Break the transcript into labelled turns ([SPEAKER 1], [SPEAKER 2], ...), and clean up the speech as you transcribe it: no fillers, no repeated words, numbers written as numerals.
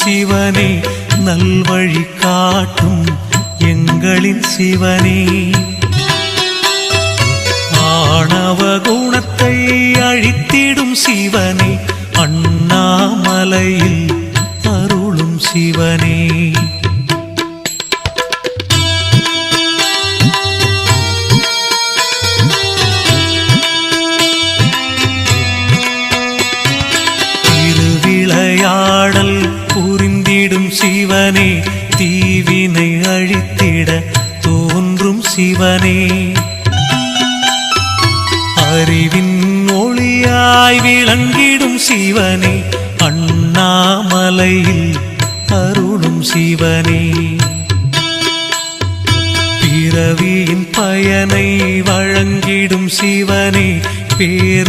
[SPEAKER 1] சிவனே, நல்வழி காட்டும் எங்களின் சிவனே. ஆணவ குணத்தை அழித்திடும் சிவனே, அண்ணாமலையில் அருளும் சிவனே. திருவிளையாடல் புரிந்திடும் சிவனே, தீவினை அழித்திட தோன்றும் சிவனே. அறிவின் ஒளியாய் விளங்கிடும் சிவனே, அண்ணாமலையில் அருளும் சிவனே. பிறவியின் பயனை வழங்கிடும் சிவனே, பேரு